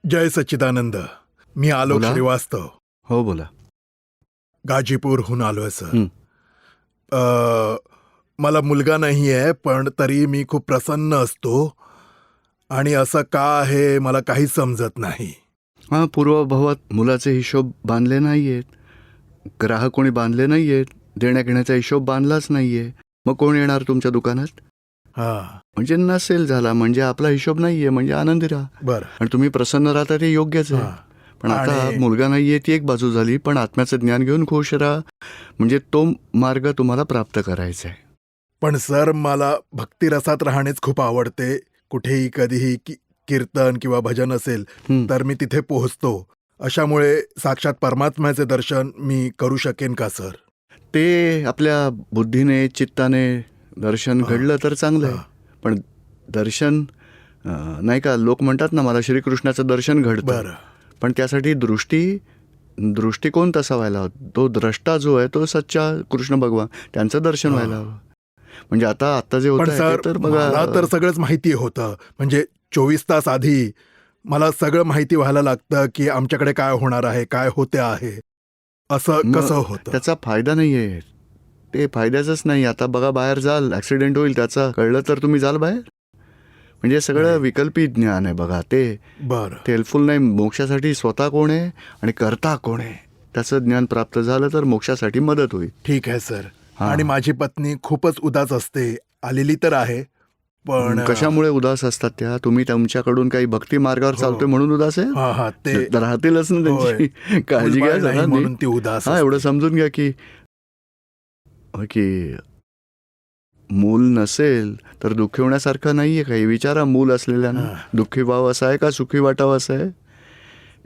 जय सच्चिदानंद. मी आलोक बोला. श्रीवास्तव, हो बोला. गाजीपूरहून आलोय सर. हं. मला मुलगा नाही आहे, पण तरी मी खूप प्रसन्न असतो आणि असं का आहे मला काही समजत नाही. हां, पूर्वभावात मुलाचे हिशोब बांधले नाही आहेत, ग्राहक कोणी बांधले नाही आहेत, देण्याघेण्याचा हिशोब बांधलाच नाही आहे. मग कोण येणार तुमच्या दुकानात? हा, म्हणजे नसेल झाला म्हणजे आपला हिशोब नाही आहे, म्हणजे आनंदी राहा. बरं. आणि तुम्ही प्रसन्न राहता ते योग्यच आहे. हा. पण आता आणि- मुलगा नाही आहे ती एक बाजू झाली, पण आत्म्याचं ज्ञान घेऊन खुश राहा, म्हणजे तो मार्ग तुम्हाला प्राप्त करायचा आहे. पण सर मला भक्तिरसात राहणेच खूप आवडते. कुठेही कधीही कीर्तन किंवा भजन असेल हं. तर मी तिथे पोहोचतो. अशामुळे साक्षात परमात्म्याचे दर्शन मी करू शकेन का सर? ते आपल्या बुद्धीने चित्ताने दर्शन घडलं तर चांगलं आहे. हा. पण दर्शन नाही का, लोक म्हणतात ना मला श्रीकृष्णाचं दर्शन घडतं, बरं. पण त्यासाठी दृष्टिकोन तसा व्हायला हवा. तो द्रष्टा जो आहे तो सच्चा कृष्ण भगवान, त्यांचं दर्शन व्हायला हवं. म्हणजे आता जे पण होतं सर तर मला तर बघा, सगळंच माहिती होतं. म्हणजे 24 तास आधी मला सगळं माहिती व्हायला लागतं की आमच्याकडे काय होणार आहे, काय होते आहे. असं मग कसं होतं? त्याचा फायदा नाही आहे, ते फायद्याचंच नाही. आता बघा बाहेर जाल, ॲक्सिडेंट होईल, त्याचं कळलं तर तुम्ही जाल बाहेर. म्हणजे सगळं नाही. विकल्पी ज्ञान आहे बघा, ते बरं. हेल्पफुल नाही. मोक्षासाठी स्वतः कोण आहे आणि करता कोण आहे त्याचं ज्ञान प्राप्त झालं तर मोक्षासाठी मदत होईल. ठीक आहे सर. हा. आणि माझी पत्नी खूपच उदास असते. आलेली तर आहे, पण कशामुळे उदास असतात त्या? तुम्ही तुमच्याकडून काही भक्ती मार्गावर हो. चालतोय म्हणून उदास आहे? हा हा ते राहतीलच ना त्यांची काळजी घ्या मुलबाळ जरा नाही नीट. म्हणून ती उदास हा, असते. एवढं समजून घ्या की की मूल नसेल तर दुःखी होण्यासारखं नाही आहे काही. विचारा, मूल असलेल्यानं हा. दुःखी व्हावं असं आहे का सुखी वाटावं असं आहे?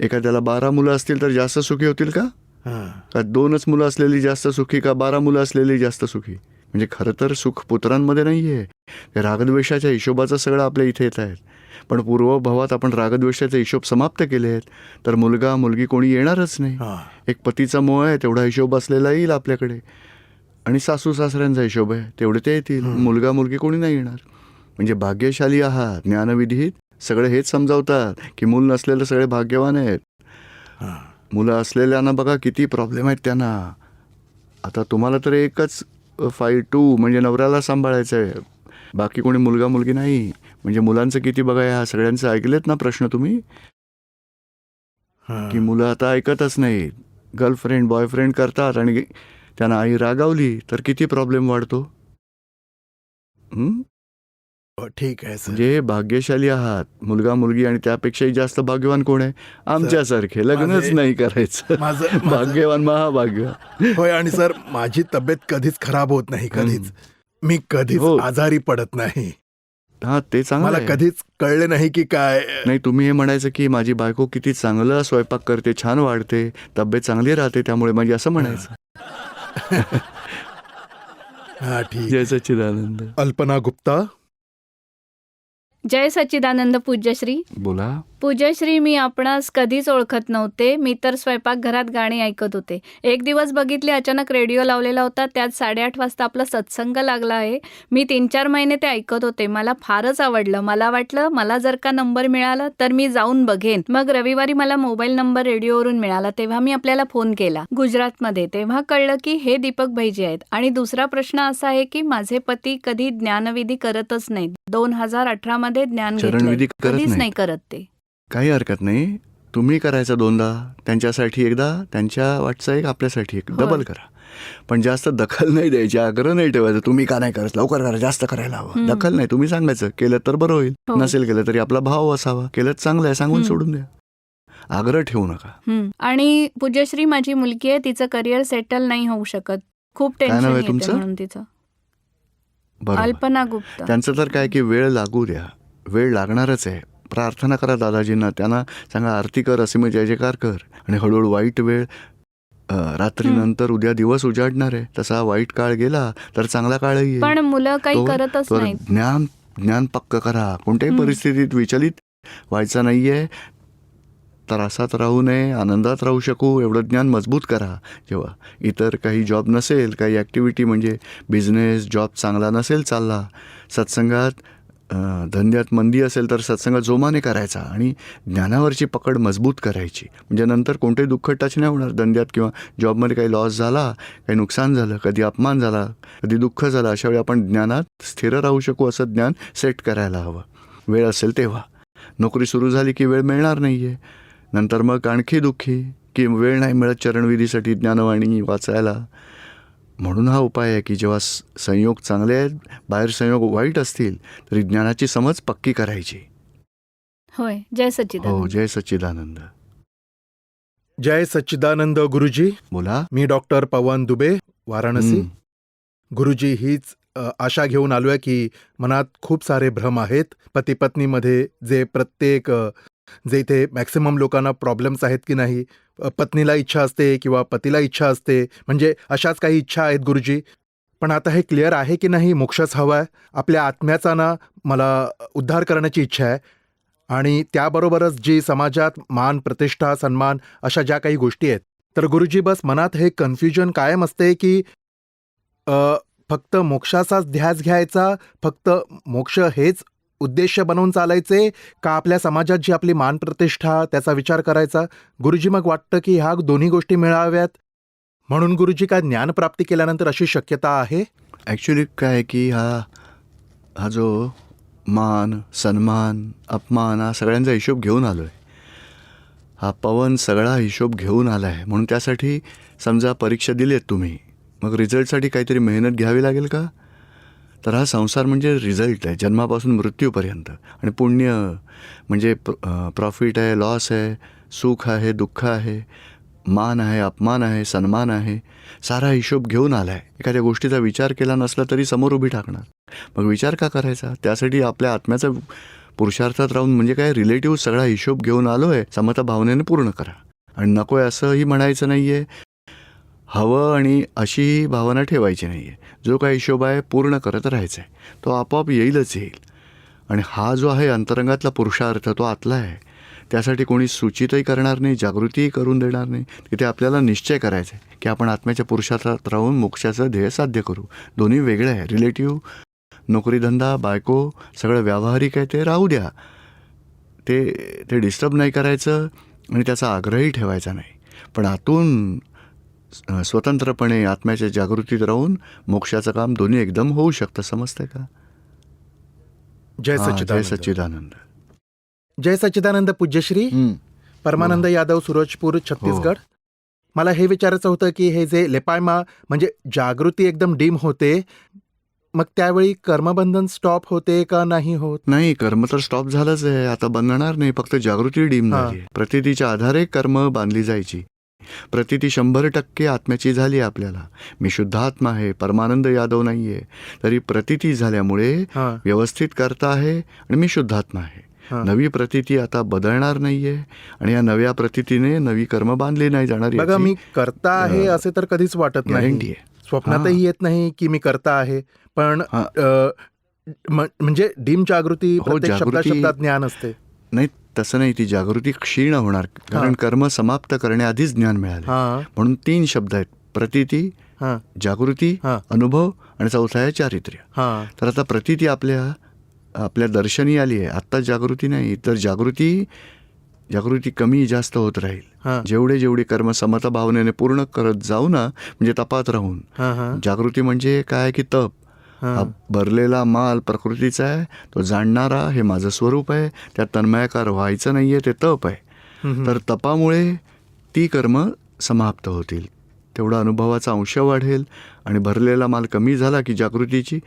एखाद्याला 12 मुलं असतील तर जास्त सुखी होतील का? हा. का 2च मुलं असलेली जास्त सुखी, का 12 मुलं असलेली जास्त सुखी? म्हणजे खरं तर सुख पुत्रांमध्ये नाही आहे. ते रागद्वेषाच्या हिशोबाचं सगळं आपल्या इथे येत आहेत. पण पूर्वभावात आपण रागद्वेषाचे हिशोब समाप्त केले आहेत, तर मुलगा मुलगी कोणी येणारच नाही. हा. एक पतीचा मोह आहे, तेवढा हिशोब असलेला येईल आपल्याकडे, आणि सासू सासऱ्यांचा हिशोब आहे तेवढे ते येतील. मुलगा मुलगी कोणी नाही येणार. म्हणजे भाग्यशाली आहात. ज्ञानविधीत सगळे हेच समजावतात की मूल नसलेले सगळे भाग्यवान आहेत. हा. मुलं असलेल्यांना बघा किती प्रॉब्लेम आहेत त्यांना. आता तुम्हाला तर एकच 5-2 म्हणजे नवऱ्याला सांभाळायचं आहे, बाकी कोणी मुलगा मुलगी नाही. म्हणजे मुलांचं किती बघा, ह्या सगळ्यांचं ऐकलेत ना प्रश्न तुम्ही, हा. की मुलं आता ऐकतच नाही. गर्लफ्रेंड बॉयफ्रेंड करतात आणि त्यांना आई रागावली तर किती प्रॉब्लेम वाढतो. ठीक आहे सर. म्हणजे भाग्यशाली आहात. मुलगा मुलगी आणि त्यापेक्षाही जास्त भाग्यवान कोण आहे? आमच्यासारखे. लग्नच माझे- नाही करायचं. भाग्यवान महाभाग्य. होय. आणि सर माझी तब्येत कधीच खराब होत नाही, कधीच. मी कधीच हो. आजारी पडत नाही. हा, ते चांगलं मला आहे. कधीच कळले नाही की काय. नाही, तुम्ही हे म्हणायचं की माझी बायको किती चांगलं स्वयंपाक करते, छान वाढते, तब्येत चांगली राहते, त्यामुळे म्हणजे असं म्हणायचं. हा ठीक. जय सच्चिदानंद. अल्पना गुप्ता. जय सच्चिदानंद पूज्यश्री. बोला. पूज्यश्री, मी आपणास कधीच ओळखत नव्हते. मी तर स्वयंपाकघरात गाणी ऐकत होते. एक दिवस बघितले, अचानक रेडिओ लावलेला होता, त्यात 8:30 वाजता आपला सत्संग लागला आहे. मी 3-4 महिने ते ऐकत होते. मला फारच आवडलं. मला वाटलं मला जर का नंबर मिळाला तर मी जाऊन बघेन. मग रविवारी मला मोबाईल नंबर रेडिओवरून मिळाला, तेव्हा मी आपल्याला फोन केला गुजरातमध्ये. तेव्हा कळलं की हे दीपक भाईजी आहेत. आणि दुसरा प्रश्न असा आहे की माझे पती कधी ज्ञानविधी करतच नाहीत. 2018 मध्ये ज्ञान चरणविधी घेतलंय. करत कधीच नाहीत. नाही करत ते. काही हरकत नाही. तुम्ही करायचं 2दा, त्यांच्यासाठी एकदा, त्यांच्या वाटचा एक, आपल्यासाठी एक, होय. डबल करा. पण जास्त दखल नाही द्यायची, आग्रह नाही ठेवायचा. तुम्ही का नाही करत, लवकर करा, जास्त करायला हवं. दखल नाही. तुम्ही सांगायचं केलं तर बरं होईल, हो. नसेल केलं तरी आपला भाव असावा, केलं चांगलं आहे सांगून सोडून द्या. आग्रह ठेवू नका. आणि पूज्यश्री, माझी मुलगी आहे, तिचं करिअर सेटल नाही होऊ शकत. खूप काय नाव टेन्शन आहे येते तुमचं? म्हणून तिचं. बरोबर. अल्पना गुप्ता. त्यांचं तर काय की वेळ लागू द्या, वेळ लागणारच आहे. प्रार्थना करा दादाजींना, त्यांना सांगा आरती कर, असे मग जय जयकार कर. आणि हळूहळू वाईट वेळ रात्रीनंतर उद्या दिवस उजाडणार आहे, तसा वाईट काळ गेला तर चांगला काळही येईल. पण मुलं काही करतच तर नाहीत. ज्ञान पक्क करा. कोणत्याही परिस्थितीत विचलित व्हायचं नाहीये. त्रासात राहू नये, आनंदात राहू शकू एवढं ज्ञान मजबूत करा. जेव्हा इतर काही जॉब नसेल, काही ॲक्टिव्हिटी म्हणजे बिझनेस जॉब चांगला नसेल चालला, सत्संगात धंद्यात मंदी असेल तर सत्संग जोमाने करायचा आणि ज्ञानावरची पकड मजबूत करायची. म्हणजे नंतर कोणतेही दुःख टच नाही होणार. धंद्यात किंवा जॉबमध्ये काही लॉस झाला, काही नुकसान झालं, कधी अपमान झाला, कधी दुःख झालं, अशा वेळी आपण ज्ञानात स्थिर राहू शकू असं ज्ञान सेट करायला हवं. वेळ असेल तेव्हा. नोकरी सुरू झाली की वेळ मिळणार नाही आहे, नंतर मग आणखी दुःखी की वेळ नाही मिळत चरणविधीसाठी ज्ञानवाणी वाचायला. म्हणून हा उपाय आहे की जेव्हा संयोग चांगले आहेत, बाहेर संयोग वाईट असतील, तरी ज्ञानाची समज पक्की करायची. होय. जय हो, सच्चिदानंद. जय सच्चिदानंद. जय सच्चिदानंद गुरुजी. बोला. मी डॉक्टर पवन दुबे, वाराणसी. हं. गुरुजी, हीच आशा घेऊन आलोय की मनात खूप सारे भ्रम आहेत. पती पत्नीमध्ये जे इथे मॅक्सिमम लोकांना प्रॉब्लेम्स आहेत की नाही, पत्नीला इच्छा असते किंवा पतीला इच्छा असते, म्हणजे अशाच काही इच्छा आहेत गुरुजी. पण आता हे क्लिअर आहे की नाही, मोक्षच हवा आहे. आपल्या आत्म्याचा ना मला उद्धार करण्याची इच्छा आहे. आणि त्याबरोबरच जी समाजात मान, प्रतिष्ठा, सन्मान अशा ज्या काही गोष्टी आहेत, तर गुरुजी बस मनात हे कन्फ्युजन कायम असते की फक्त मोक्षाचाच ध्यास घ्यायचा, फक्त मोक्ष हेच उद्देश बनवून चालायचे का आपल्या समाजात जी आपली मान प्रतिष्ठा त्याचा विचार करायचा. गुरुजी, मग वाटतं की ह्या दोन्ही गोष्टी मिळाव्यात. म्हणून गुरुजी, काय ज्ञानप्राप्ती केल्यानंतर अशी शक्यता आहे? ॲक्च्युली काय आहे की हा जो मान, सन्मान, अपमान हा सगळ्यांचा हिशोब घेऊन आलो आहे. हा पवन सगळा हिशोब घेऊन आला आहे. म्हणून त्यासाठी समजा परीक्षा दिली आहेत तुम्ही, मग रिझल्टसाठी काहीतरी मेहनत घ्यावी लागेल का? तर हा संसार म्हणजे रिझल्ट आहे, जन्मापासून मृत्यूपर्यंत. आणि पुण्य म्हणजे प्रॉफिट आहे, लॉस आहे, सुख आहे, दुःख आहे, मान आहे, अपमान आहे, सन्मान आहे, सारा हिशोब घेऊन आला आहे. एखाद्या गोष्टीचा विचार केला नसला तरी समोर उभी टाकणार. मग विचार का करायचा? त्यासाठी आपल्या आत्म्याचा पुरुषार्थात राहून, म्हणजे काय, रिलेटिव्ह सगळा हिशोब घेऊन आलो आहे, समता भावनेने पूर्ण करा. आणि नको आहे असंही म्हणायचं नाही आहे, हवं आणि अशी भावना ठेवायची नाही आहे. जो काही हिशोब आहे पूर्ण करत राहायचा आहे, तो आपोआप येईलच येईल. आणि हा जो आहे अंतरंगातला पुरुषार्थ, तो आतला आहे. त्यासाठी कोणी सूचितही करणार नाही, जागृतीही करून देणार नाही. तिथे आपल्याला निश्चय करायचा आहे की आपण आत्म्याच्या पुरुषार्थात राहून मोक्षाचं ध्येय साध्य करू. दोन्ही वेगळे आहे. रिलेटिव्ह, नोकरीधंदा, बायको, सगळं व्यावहारिक आहे, ते राहू द्या. ते डिस्टर्ब नाही करायचं आणि त्याचा आग्रहही ठेवायचा नाही. पण आतून स्वतंत्रपणे आत्म्याच्या जागृतीत राहून मोक्षाचं काम दोन्ही एकदम होऊ शकतं. समजतंय का? जय जय सच्चिदानंद. सच्चिदानंद. जय सच्चिदानंद परमानंद परमानंद यादव, सूरजपूर, छत्तीसगड. मला हे विचारायचं होतं की हे जे लेपायमा म्हणजे जागृती एकदम डीम होते, मग त्यावेळी कर्मबंधन स्टॉप होते का नाही होत? नाही, कर्म तर स्टॉप झालंच आहे, आता बनणार नाही. फक्त जागृती डीम झाली. प्रतितीच्या आधारे कर्म बांधली जायची. प्रतिती 100% आत्म्याची झाली आपल्याला. मी शुद्ध आत्मा आहे, परमानंद यादव नाही आहे, तरी प्रतिती झाल्यामुळे व्यवस्थित करता आहे आणि मी शुद्ध आत्मा आहे. नवी प्रतिती आता बदलणार नाहीये आणि या नव्या प्रतितीने नवी कर्म बांधली नाही जाणार. बघा, मी करता आहे असे तर कधीच वाटत नाही. स्वप्नातही येत नाही की मी करता आहे. पण म्हणजे डीम जागृती प्रत्येक शब्दात ज्ञान असते. नाही, तसं नाही. ती जागृती क्षीण होणार, कारण कर्म समाप्त करण्याआधीच ज्ञान मिळाले. म्हणून 3 शब्द आहेत: प्रतिती, जागृती, अनुभव आणि चौथा आहे चारित्र्य. तर आता प्रतिती आपल्या दर्शनी आली आहे, आत्ता जागृती नाही. तर जागृती कमी जास्त होत राहील. जेवढे कर्म समता भावनेने पूर्ण करत जाऊ ना, म्हणजे तपात राहून. जागृती म्हणजे काय की तप. हा भरलेला माल प्रकृतीचा आहे, तो जाणणारा हे माझं स्वरूप आहे, त्यात तन्मयाकार व्हायचं नाहीये, ते तप आहे. तर तपामुळे ती कर्म समाप्त होतील, तेवढा अनुभवाचा अंश वाढेल आणि भरलेला माल कमी झाला की जागृतीची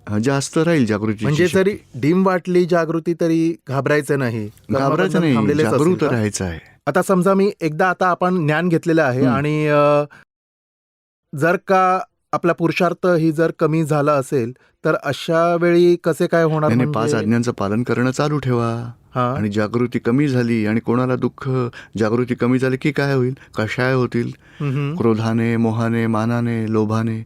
जास्त राहील. जागृती म्हणजे जरी डीम वाटली जागृती तरी घाबरायचं नाही, जागृत राहायचं आहे. आता समजा मी एकदा आता आपण ज्ञान घेतलेलं आहे आणि जर का आपला पुरुषार्थ ही जर कमी झाला असेल तर अशा वेळी कसे काय होणार? 5 आज्ञांचं पालन करणं चालू ठेवा. आणि जागृती कमी झाली आणि कोणाला दुःख, जागृती कमी झाली की काय होईल? कषाय होतील. क्रोधाने, मोहाने, मानाने, लोभाने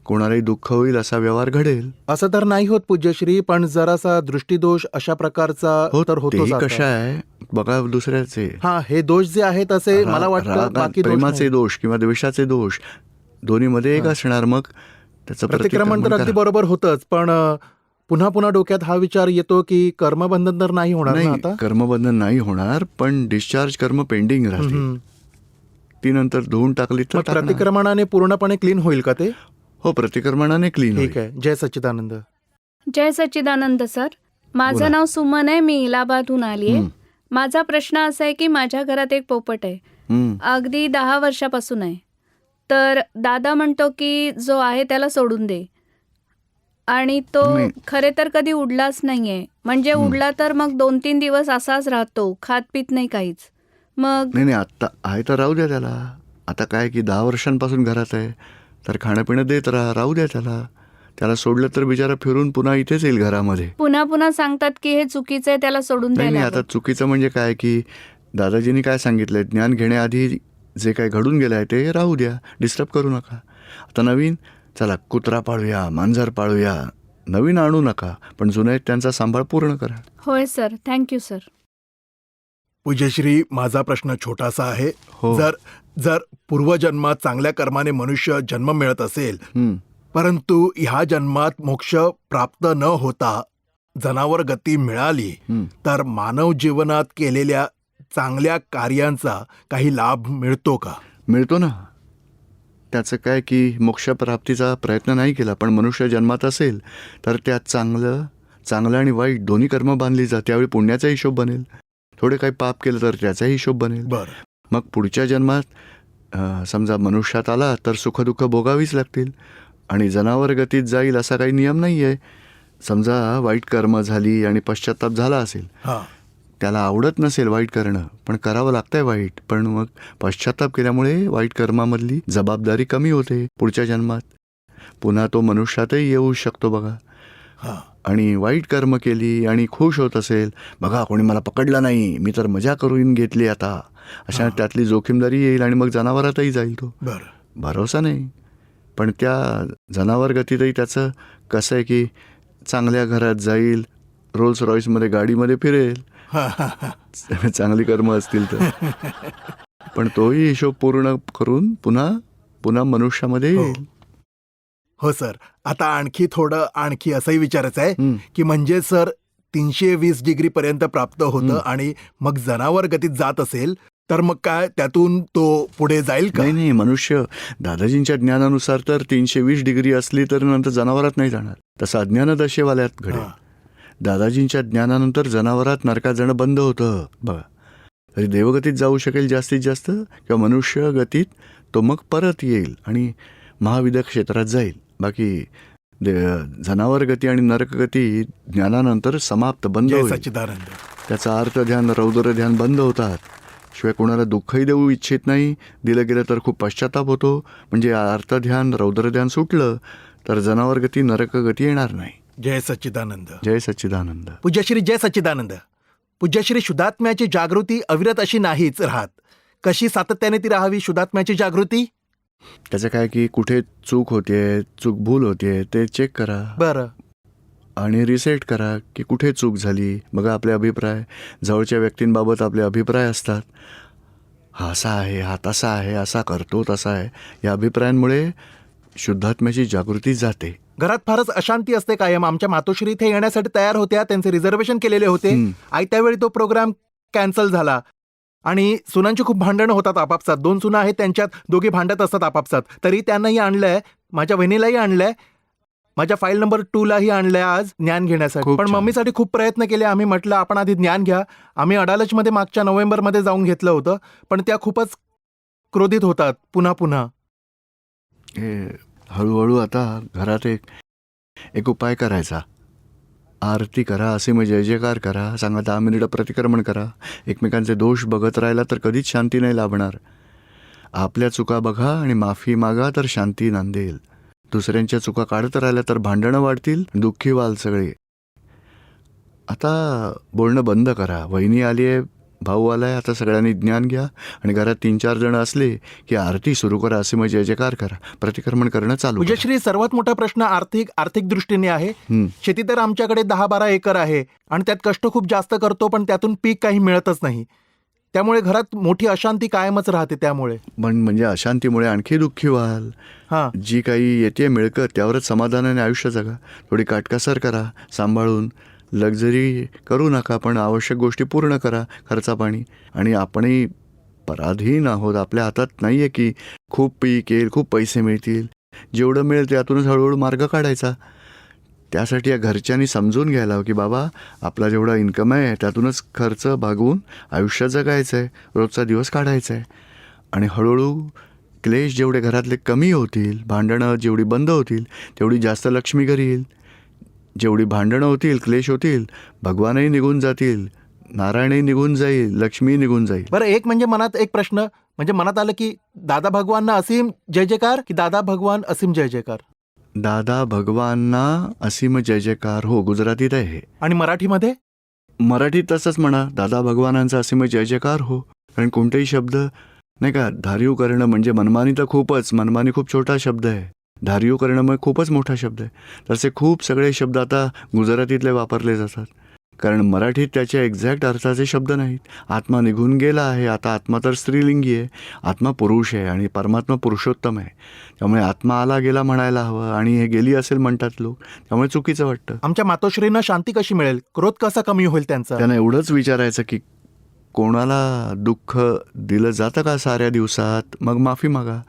कोणालाही दुःख होईल, असा व्यवहार घडेल. असं तर नाही होत पूज्यश्री, पण जरासा दृष्टीदोष अशा प्रकारचा तर होतो. कषाय बघा दुसऱ्याचे. हे दोष जे आहेत असे मला वाटतं प्रेमाचे दोष किंवा द्वेषाचे दोष दोन्हीमध्ये एक असणार. मग त्याचं प्रतिक्रमण तर अगदी बरोबर होतंच, पण पुन्हा पुन्हा डोक्यात हा विचार येतो की कर्मबंधन तर नाही होणार ना नाही, आता. कर्मबंधन नाही होणार, पण डिस्चार्ज कर्म पेंडिंग राहतील. हम्म. ती नंतर धुवून टाकली तर मग टाकणार. प्रतिक्रमणाने पूर्णपणे क्लीन होईल का ते? हो, प्रतिक्रमणाने क्लीन ठीक आहे. जय सच्चिदानंद. जय सच्चिदानंद सर. माझं बोला. नाव सुमन आहे. मी इलाहाबादहून आली आहे. माझा प्रश्न असा आहे की माझ्या घरात एक पोपट आहे. अगदी 10 वर्षापासून आहे. तर दादा म्हणतो की जो आहे त्याला सोडून दे, आणि तो नाही. खरे तर कधी उडलाच नाहीये. म्हणजे उडला तर मग 2-3 दिवस असाच राहतो, खात पित नाही काहीच. मग नाही आत्ता आहे तर राहू द्या त्याला. आता काय की 10 वर्षांपासून घरात आहे, तर खाणंपिणं देत राहू द्या त्याला. त्याला सोडलं तर बिचारा फिरून पुन्हा इथेच येईल घरामध्ये. पुन्हा पुन्हा सांगतात की हे चुकीचं आहे, त्याला सोडून नाही द्यायला आता हवं. चुकीचं म्हणजे काय की दादाजींनी काय सांगितलंय, ज्ञान घेण्याआधी जे काय घडून गेलं आहे ते राहू द्या, डिस्टर्ब करू नका. आता नवीन चला कुत्रा पाळूया, मांजर पाळूया, नवीन आणू नका, पण जुने आहेत त्यांचा सांभाळ पूर्ण करा. होय सर, थँक्यू सर. पूज्यश्री, माझा प्रश्न छोटासा आहे. हो. जर पूर्वजन्मात चांगल्या कर्माने मनुष्य जन्म मिळत असेल, हं. परंतु ह्या जन्मात मोक्ष प्राप्त न होता जनावर गती मिळाली, हं. तर मानव जीवनात केलेल्या चांगल्या कार्यांचा काही लाभ मिळतो का? मिळतो ना. त्याचं काय की मोक्षप्राप्तीचा प्रयत्न नाही केला, पण मनुष्य जन्मात असेल तर त्यात चांगलं आणि वाईट दोन्ही कर्म बांधली जात. त्यावेळी पुण्याचा हिशोब बनेल, थोडे काही पाप केलं तर त्याचा हिशोब बनेल. बरं. मग पुढच्या जन्मात समजा मनुष्यात आला तर सुखदुःख भोगावीच लागतील, आणि जनावर गतीत जाईल असा काही नियम नाही आहे. समजा वाईट कर्म झाली आणि पश्चाताप झाला असेल, हां. त्याला आवडत नसेल वाईट करणं, पण करावं लागतंय वाईट, पण मग पश्चाताप केल्यामुळे वाईट कर्मामधली जबाबदारी कमी होते. पुढच्या जन्मात पुन्हा तो मनुष्यातही येऊ शकतो बघा. हां. आणि वाईट कर्म केली आणि खुश होत असेल, बघा कोणी मला पकडला नाही, मी तर मजा करून घेतली आता, अशा त्यातली जोखीमदारी येईल आणि मग जनावरातही जाईल तो. बरं. भरोसा नाही. पण त्या जनावर गतीतही त्याचं कसं आहे की चांगल्या घरात जाईल, रोल्स रॉईसमध्ये गाडीमध्ये फिरेल, हां, हां, हां. चांगली कर्म असतील तर. पण तोही हिशोब पूर्ण करून पुन्हा मनुष्यामध्ये हो. येईल. हो सर. आता आणखी असंही विचारायचं आहे हं. की म्हणजे सर 320 डिग्री पर्यंत प्राप्त होतं हं. आणि मग जनावर गतीत जात असेल तर मग काय त्यातून तो पुढे जाईल का? नाही मनुष्य दादाजींच्या ज्ञानानुसार तर 320 डिग्री असली तर नंतर जनावरात नाही जाणार. तसं अज्ञानदशेवाल्यात घडेल. हां. दादाजींच्या ज्ञानानंतर जनावरात नरकात जाणं बंद होतं बघा. तरी देवगतीत जाऊ शकेल जास्तीत जास्त, किंवा मनुष्य गतीत तो मग परत येईल आणि महाविद्या क्षेत्रात जाईल. बाकी जनावर गती आणि नरकगती ज्ञानानंतर समाप्त बंद जय होईल. सच्चिदानंद. त्याचा अर्थ ध्यान, रौद्र ध्यान बंद होतात. शिवाय कोणाला दुःखही देऊ इच्छित नाही. दिलं गेलं तर खूप पश्चाताप होतो. म्हणजे अर्थ ध्यान, रौद्र ध्यान सुटलं तर जनावर गती, नरकगती येणार नाही. जय सच्चिदानंद. जय सच्चिदानंद. पूज्यश्री, जय सच्चिदानंद. पूज्यश्री, शुद्धात्म्याची जागृती अविरत अशी नाहीच राहत. कशी सातत्याने ती राहावी शुद्धात्म्याची जागृती? त्याचं काय की कुठे चूक होते, भूल होते ते चेक करा बरं. आणि रिसेट करा की कुठे चूक झाली. बघा आपले अभिप्राय, जवळच्या व्यक्तींबाबत आपले अभिप्राय असतात. हा असा आहे, हा तसा आहे, असा करतो तसा आहे. या अभिप्रायांमुळे शुद्धात्म्याची जागृती जाते. घरात फारच अशांती असते कायम. आमच्या मातोश्री इथे येण्यासाठी तयार होत्या, त्यांचे रिझर्वेशन केलेले होते. आयत्या वेळी तो प्रोग्राम कॅन्सल झाला आणि सुनांची खूप भांडणं होतात आपापसात. 2 सुना आहेत, त्यांच्यात दोघी भांडत असतात आपापसात. तरी त्यांनाही आणलंय, माझ्या बहिणीलाही आणलंय, माझ्या फाईल नंबर 2 लाही आणलंय आज ज्ञान घेण्यासाठी. खूप पण छान. मम्मीसाठी खूप प्रयत्न केले. आम्ही म्हटलं आपण आधी ज्ञान घ्या. आम्ही अडालजमध्ये मागच्या नोव्हेंबरमध्ये जाऊन घेतलं होतं, पण त्या खूपच क्रोधित होतात पुन्हा. हे हळूहळू आता घरात एक उपाय करायचा. आरती करा, असे मग जय जयकार करा, सांगा 10 मिनिटं प्रतिक्रमण करा. एकमेकांचे दोष बघत राहिला तर कधीच शांती नाही लाभणार. आपल्या चुका बघा आणि माफी मागा तर शांती नांदेल. दुसऱ्यांच्या चुका काढत राहिल्या तर भांडणं वाढतील, दुःखी व्हाल सगळे. आता बोलणं बंद करा. वहिनी आली आहे, भाऊ आलाय, आता सगळ्यांनी ज्ञान घ्या आणि घरात 3-4 जण असले की आरती सुरू करा, असे मग जय जयकार करा, प्रतिक्रमण करणं चालू करा. पूज्यश्री, सर्वात मोठा प्रश्न आर्थिक दृष्टीने आहे. शेती तर आमच्याकडे 10-12 एकर आहे आणि त्यात कष्ट खूप जास्त करतो, पण त्यातून पीक काही मिळतच नाही. त्यामुळे घरात मोठी अशांती कायमच राहते. त्यामुळे म्हणजे अशांतीमुळे आणखी दुःखी व्हाल. हां, जी काही येते मिळकत त्यावरच समाधानाने आयुष्य जगा. थोडी काटकसर करा, सांभाळून. लक्झरी करू नका, पण आवश्यक गोष्टी पूर्ण करा, खर्चापाणी. आणि आपणही पराधीन आहोत. आपल्या हातात नाही आहे की खूप पीक येईल, खूप पैसे मिळतील. जेवढं मिळेल त्यातूनच हळूहळू मार्ग काढायचा. त्यासाठी या घरच्यांनी समजून घ्यायला हवं की बाबा आपला जेवढा इन्कम आहे त्यातूनच खर्च भागवून आयुष्य जगायचं आहे, रोजचा दिवस काढायचा आहे. आणि हळूहळू क्लेश जेवढे घरातले कमी होतील, भांडणं जेवढी बंद होतील, तेवढी जास्त लक्ष्मी घरी येईल. जेवढी भांडणं होतील, क्लेश होतील, भगवानही निघून जातील, नारायणही निघून जाईल, लक्ष्मी निघून जाईल. बरं, एक म्हणजे मनात एक प्रश्न म्हणजे मनात आलं की दादा भगवानना असीम जय जयकार की दादा भगवान असीम जय जयकार? दादा भगवानना असीम जय जयकार. हो, गुजरातीत आहे हे. आणि मराठीमध्ये? मराठीत तसंच म्हणा, दादा भगवानांचा असीम जय जयकार हो. कारण कोणतेही शब्द नाही का, धार्यू करणं म्हणजे मनमानी तर खूपच, मनमानी खूप छोटा शब्द आहे. धार्यू करणं मग खूपच मोठा शब्द आहे. तसे खूप सगळे शब्द आता गुजरातीतले वापरले जातात. कारण मराठीत त्याच्या एक्झॅक्ट अर्थाचे शब्द नाहीत. आत्मा निघून गेला आहे. आता आत्मा तर स्त्रीलिंगी आहे, आत्मा पुरुष आहे आणि परमात्मा पुरुषोत्तम आहे. त्यामुळे आत्मा आला गेला म्हणायला हवं आणि हे गेली असेल म्हणतात लोक, त्यामुळे चुकीचं वाटतं. आमच्या मातोश्रींना शांती कशी मिळेल? क्रोध कसा कमी होईल त्यांचा? त्यांना एवढंच विचारायचं की कोणाला दुःख दिलं जातं का साऱ्या दिवसात? मग माफी मागा.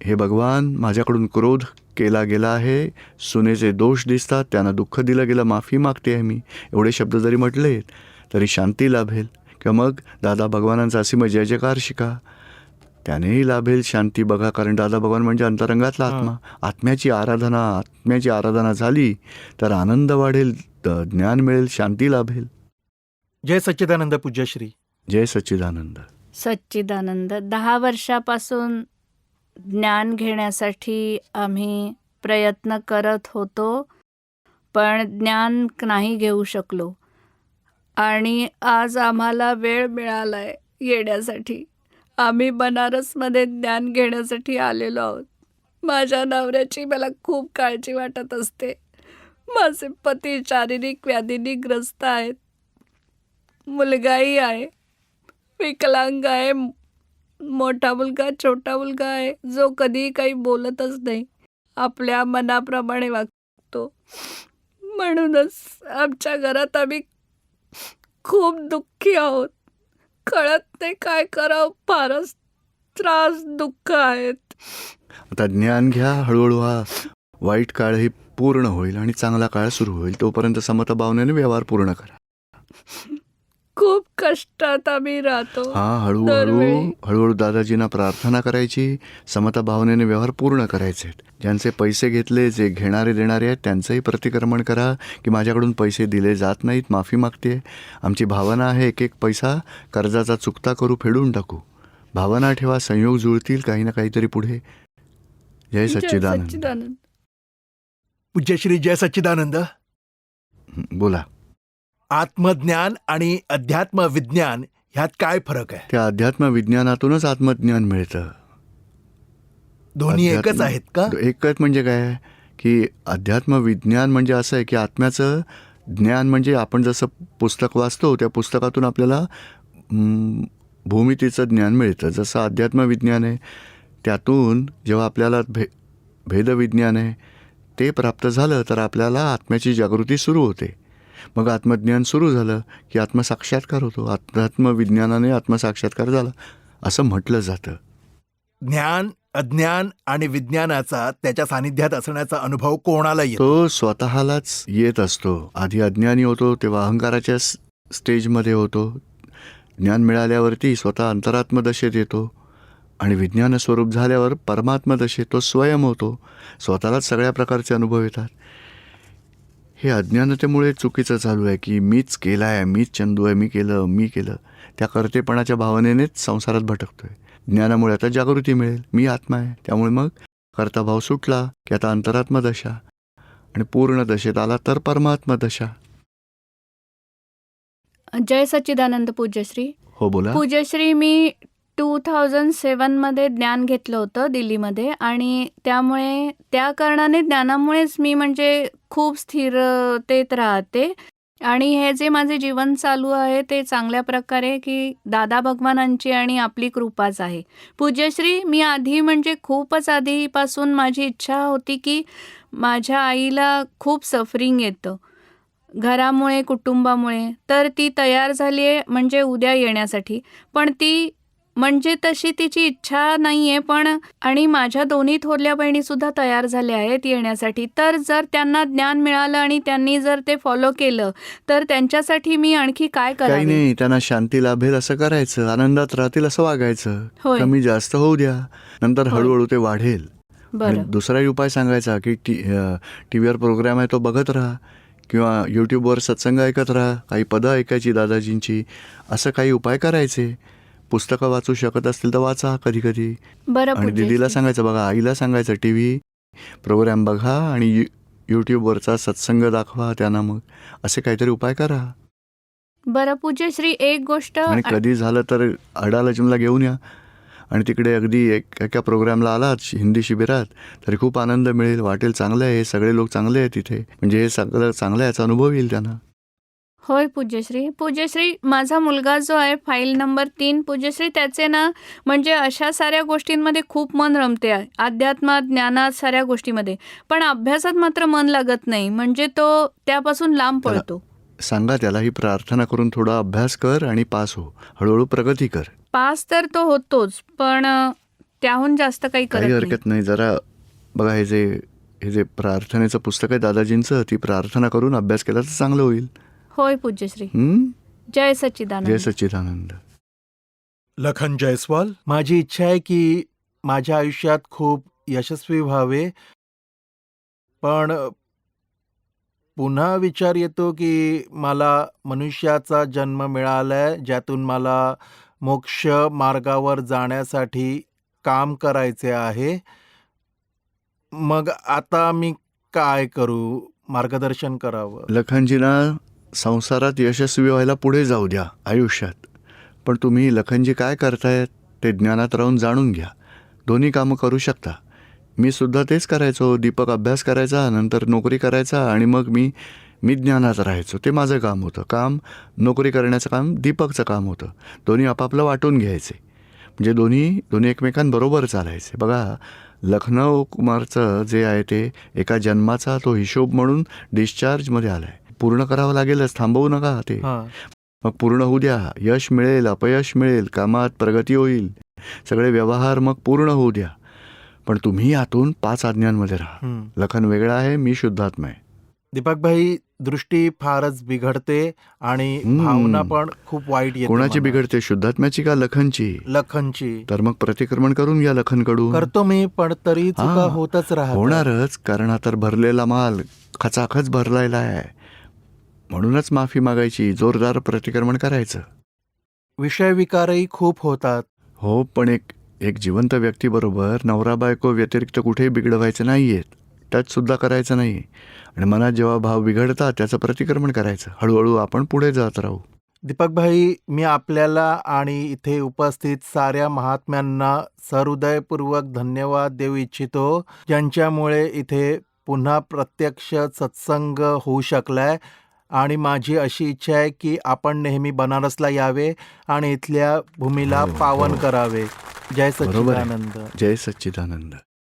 हे भगवान, माझ्याकडून क्रोध केला गेला आहे, सुनेचे दोष दिसतात, त्यांना दुःख दिलं गेलं, माफी मागते आहे मी. एवढे शब्द जरी म्हटले तरी शांती लाभेल. किंवा मग दादा भगवानांचा असीम जय जयकार शिका, त्यानेही लाभेल शांती. बघा, कारण दादा भगवान म्हणजे अंतरंगातला आत्मा. आत्म्याची आराधना झाली तर आनंद वाढेल, ज्ञान मिळेल, शांती लाभेल. जय सच्चिदानंद पूज्यश्री. जय सच्चिदानंद. सच्चिदानंद. 10 वर्षापासून ज्ञान घेण्यासाठी आम्ही प्रयत्न करत होतो, पण ज्ञान नाही घेऊ शकलो. आणि आज आम्हाला वेळ मिळालाय येण्यासाठी. आम्ही बनारसमध्ये ज्ञान घेण्यासाठी आलेलो आहोत. माझ्या नवऱ्याची मला खूप काळजी वाटत असते. माझे पती शारीरिक व्याधींनी ग्रस्त आहेत. मुलगाही आहे, विकलांग आहे. मोठा मुलगा, छोटा मुलगा आहे, जो कधीही काही बोलतच नाही, आपल्या मनाप्रमाणे वागतो. म्हणूनच आमच्या घरात आम्ही खूप दुःखी आहोत. कळत नाही काय करावं. फारच त्रास, दुःख आहेत. आता ज्ञान घ्या, हळूहळू हा वाईट काळही पूर्ण होईल आणि चांगला काळ सुरू होईल. तोपर्यंत समताभावनेने व्यवहार पूर्ण करा. खूप कष्टात आम्ही राहतो. हळूहळू दादाजींना प्रार्थना करायची, समता भावनेने व्यवहार पूर्ण करायचे. ज्यांचे पैसे घेतले, जे घेणारे देणारे आहेत, त्यांचंही प्रतिक्रमण करा की माझ्याकडून पैसे दिले जात नाहीत, माफी मागते. आमची भावना आहे एक एक पैसा कर्जाचा चुकता करू, फेडून टाकू. भावना ठेवा, संयोग जुळतील काही ना काहीतरी पुढे. जय सच्चिदानंद. पूज्यश्री जय सच्चिदानंद. बोला. आत्मज्ञान आणि अध्यात्म विज्ञान ह्यात काय फरक आहे? त्या अध्यात्म विज्ञानातूनच आत्मज्ञान मिळतं. दोन्ही एकच आहेत का? एकच म्हणजे काय की अध्यात्म विज्ञान म्हणजे असं आहे की आत्म्याचं ज्ञान म्हणजे आपण जसं पुस्तक वाचतो त्या पुस्तकातून आपल्याला भूमितीचं ज्ञान मिळतं. जसं अध्यात्म विज्ञान आहे त्यातून जेव्हा आपल्याला भेदविज्ञान आहे ते प्राप्त झालं तर आपल्याला आत्म्याची जागृती सुरू होते. मग आत्मज्ञान सुरू झालं की आत्मसाक्षात्कार होतो. आत्मविज्ञानाने आत्मसाक्षात्कार झाला असं म्हटलं जातं. ज्ञान, अज्ञान आणि विज्ञानाचा त्याच्या सानिध्यात असण्याचा अनुभव कोणाला येतो? तो स्वतःलाच येत असतो. आधी अज्ञानी होतो तेव्हा अहंकाराच्या स्टेजमध्ये होतो. ज्ञान मिळाल्यावरती स्वतः अंतरात्मदशेत येतो आणि विज्ञान स्वरूप झाल्यावर परमात्मदशेत तो स्वयं होतो. स्वतःलाच सगळ्या प्रकारचे अनुभव येतात. हे अज्ञानतेमुळे चुकीचं चालू आहे की मीच केलं आहे, मीच चंदू आहे, मी केलं. त्या कर्तेपणाच्या भावनेनेच संसारात भटकतोय. ज्ञानामुळे आता जागृती मिळेल, मी आत्मा आहे. त्यामुळे मग कर्ताभाव सुटला की आता अंतरात्मदशा आणि पूर्ण दशेत आला तर परमात्मदशा. जय सच्चिदानंद पूज्यश्री. हो, बोला. पूज्यश्री, मी 2007मध्ये ज्ञान घेतलं होतं दिल्लीमध्ये आणि त्यामुळे त्या कारणाने ज्ञानामुळेच मी म्हणजे खूप स्थिरतेत राहते आणि हे जे माझे जीवन चालू आहे ते चांगल्या प्रकारे की दादा भगवानांची आणि आपली कृपाच आहे. पूज्यश्री, मी आधी म्हणजे खूपच आधीपासून माझी इच्छा होती की माझ्या आईला खूप सफरिंग येतं घरामुळे, कुटुंबामुळे. तर ती तयार झाली आहे म्हणजे उद्या येण्यासाठी. पण ती म्हणजे तशी तिची इच्छा नाही आहे पण आणि माझ्या दोन्ही थोरल्या बहिणीसुद्धा तयार झाल्या आहेत येण्यासाठी. तर जर त्यांना ज्ञान मिळालं आणि त्यांनी जर ते फॉलो केलं तर त्यांच्यासाठी मी आणखी काय काही करावे? नाही, त्यांना शांती लाभेल असं करायचं, आनंदात राहतील असं वागायचं. होय. कमी जास्त होऊ द्या, नंतर होय. हळूहळू ते वाढेल. आणि बरं. दुसराही उपाय सांगायचा की टीव्हीवर प्रोग्राम आहे तो बघत राहा किंवा यूट्यूबवर सत्संग ऐकत राहा, काही पदं ऐकायची दादाजींची, असं काही उपाय करायचे. पुस्तकं वाचू शकत असतील तर वाचा कधी कधी. बरं आणि दीदीला पूज्यश्री. सांगायचं, बघा आईला सांगायचं टीव्ही प्रोग्राम बघा आणि यूट्यूबवरचा सत्संग दाखवा त्यांना, मग असे काहीतरी उपाय करा. बरं पूज्यश्री, एक गोष्ट आणि कधी झालं तर अडालजमला घेऊन या आणि तिकडे अगदी एका प्रोग्रामला आलात हिंदी शिबिरात तरी खूप आनंद मिळेल, वाटेल चांगलं आहे, सगळे लोक चांगले आहेत तिथे, म्हणजे हे सगळं चांगलं आहे याचा अनुभव येईल त्यांना. होय पूज्यश्री. पूज्यश्री, माझा मुलगा जो आहे फाईल नंबर 3, पूज्यश्री, त्याचे ना म्हणजे अशा साऱ्या गोष्टींमध्ये खूप मन रमते आहे, अध्यात्मात, ज्ञानात, साऱ्या गोष्टीमध्ये. पण अभ्यासात मात्र मन लागत नाही, म्हणजे तो त्यापासून लांब त्याला पळतो. सांगा त्याला ही प्रार्थना करून थोडा अभ्यास कर आणि पास हो, हळूहळू प्रगती कर. पास तर तो होतोच, पण त्याहून जास्त काही काही करत नाही. हरकत नाही. जरा बघा, हे जे प्रार्थनेचं पुस्तक आहे दादाजींचं, ती प्रार्थना करून अभ्यास केला तर चांगलं होईल. होय पूज्यश्री. हं? जय जय सच्चिदानंद. सच्चिदानंद. लखन जयस्वाल, माझी इच्छा आहे की माझ्या आयुष्यात खूप यशस्वी व्हावे, पण पुन्हा विचार येतो की मला मनुष्याचा जन्म मिळालाय, ज्यातून मला मोक्ष मार्गावर जाण्यासाठी काम करायचे आहे. मग आता मी काय करू? मार्गदर्शन करावं. लखनजींना संसारात यशस्वी व्हायला पुढे जाऊ द्या आयुष्यात. पण तुम्ही लखनजी काय करतायत ते ज्ञानात राहून जाणून घ्या. दोन्ही कामं करू शकता. मी सुद्धा तेच करायचो. दीपक अभ्यास करायचा, नंतर नोकरी करायचा आणि मग मी ज्ञानात राहायचो. ते माझं काम होतं. नोकरी करण्याचं काम दीपकचं काम होतं. दोन्ही आपापलं वाटून घ्यायचे, म्हणजे दोन्ही एकमेकांबरोबर चालायचे. बघा, लखनौ कुमारचं जे आहे ते एका जन्माचा तो हिशोब म्हणून डिस्चार्जमध्ये आला आहे. पूर्ण करावं लागेलच, थांबवू नका ते. हां. मग पूर्ण होऊ द्या. यश मिळेल, अपयश मिळेल, कामात प्रगती होईल, सगळे व्यवहार मग पूर्ण होऊ द्या. पण तुम्ही आतून 5 आज्ञांमध्ये राहा. लखन वेगळा आहे, मी शुद्धात्मा आहे. दीपक भाई, दृष्टी फारच बिघडते आणि भावना पण खूप वाईट येते. कोणाची मनात. बिघडते, शुद्धात्म्याची का लखनची? लखनची. तर मग प्रतिक्रमण करून घ्या लखनकडून. करतो मी, पण तरी चुका हां, होतच राहतात. होणारच, कारण हा तर भरलेला माल खचाखच भरलेला आहे. म्हणूनच माफी मागायची, जोरदार प्रतिक्रमण करायचं. विषय विकारही खूप होतात. हो, पण एक जिवंत व्यक्तीबरोबर नवरा बायको व्यतिरिक्त कुठेही बिघडवायचं नाहीयेत. टच सुद्धा करायचं नाही. आणि मनात जेव्हा भाव बिघडतात त्याचं प्रतिक्रमण करायचं. हळूहळू आपण पुढे जात राहू. दीपक भाई, मी आपल्याला आणि इथे उपस्थित साऱ्या महात्म्यांना सहृदयपूर्वक धन्यवाद देऊ इच्छितो, ज्यांच्यामुळे इथे पुन्हा प्रत्यक्ष सत्संग होऊ शकलाय. आणि माझी अशी इच्छा आहे की आपण नेहमी बनारसला यावे आणि इथल्या भूमीला पावन करावे. जय बरोबर आहे. सच्चिदानंद. जय सच्चिदानंद.